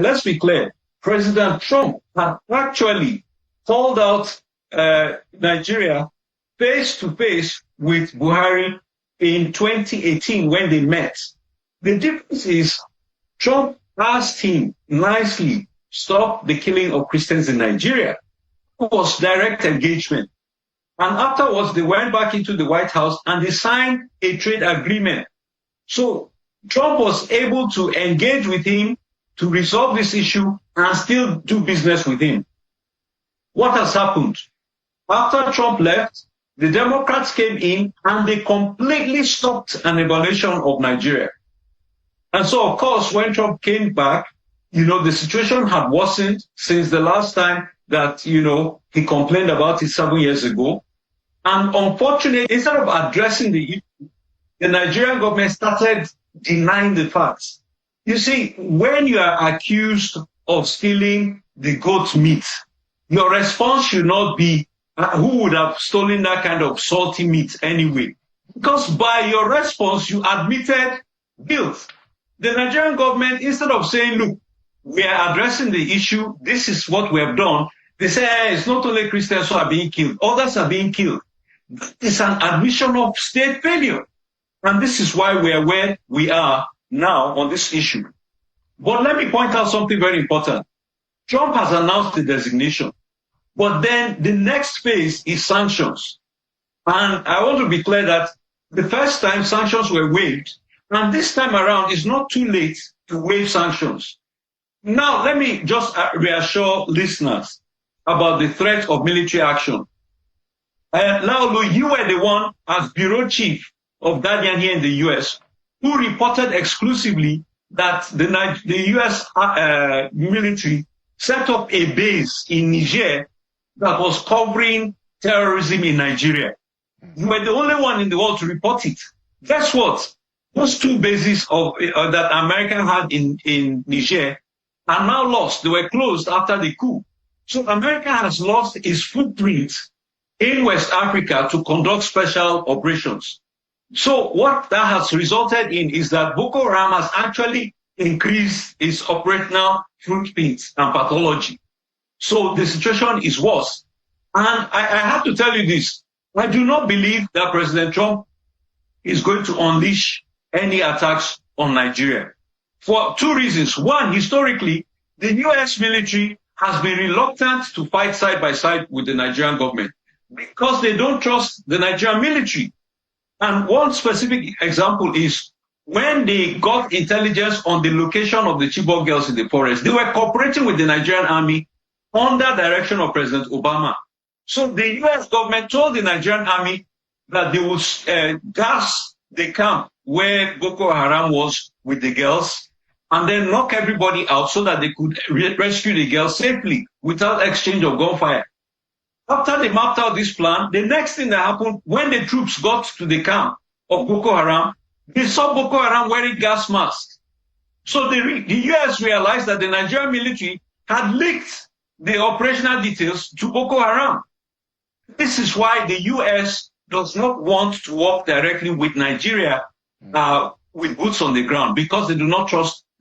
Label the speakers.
Speaker 1: let's be clear, President Trump had actually called out Nigeria face to face with Buhari in 2018 when they met. The difference is Trump asked him nicely, stop the killing of Christians in Nigeria. It was direct engagement. And afterwards, they went back into the White House and they signed a trade agreement. So Trump was able to engage with him to resolve this issue and still do business with him. What has happened? After Trump left, the Democrats came in and they completely stopped an evaluation of Nigeria. And so, of course, when Trump came back, the situation had worsened since the last time that, he complained about it 7 years ago. And unfortunately, instead of addressing the issue, the Nigerian government started denying the facts. You see, when you are accused of stealing the goat meat, your response should not be, who would have stolen that kind of salty meat anyway? Because by your response, you admitted guilt. The Nigerian government, instead of saying, look, we are addressing the issue, this is what we have done, they say, hey, it's not only Christians who are being killed, others are being killed. It's an admission of state failure. And this is why we are where we are now on this issue. But let me point out something very important. Trump has announced the designation. But then the next phase is sanctions. And I want to be clear that the first time sanctions were waived, and this time around it's not too late to waive sanctions. Now, let me just reassure listeners about the threat of military action. Laolu, you were the one as bureau chief of Guardian here in the US who reported exclusively that the US military set up a base in Niger that was covering terrorism in Nigeria. You were the only one in the world to report it. Guess what? Those two bases that America had in Niger are now lost. They were closed after the coup. So America has lost its footprint in West Africa to conduct special operations. So what that has resulted in is that Boko Haram has actually increased its operational footprint and pathology. So the situation is worse. And I have to tell you this. I do not believe that President Trump is going to unleash any attacks on Nigeria for two reasons. One, historically, the U.S. military has been reluctant to fight side by side with the Nigerian government because they don't trust the Nigerian military. And one specific example is when they got intelligence on the location of the Chibok girls in the forest, they were cooperating with the Nigerian army under direction of President Obama. So the U.S. government told the Nigerian army that they would gas the camp where Boko Haram was with the girls and then knock everybody out so that they could rescue the girls safely without exchange of gunfire. After they mapped out this plan, the next thing that happened, when the troops got to the camp of Boko Haram, they saw Boko Haram wearing gas masks. So the U.S. realized that the Nigerian military had leaked the operational details to Boko Haram. This is why the U.S. does not want to work directly with Nigeria with boots on the ground, because they do not trust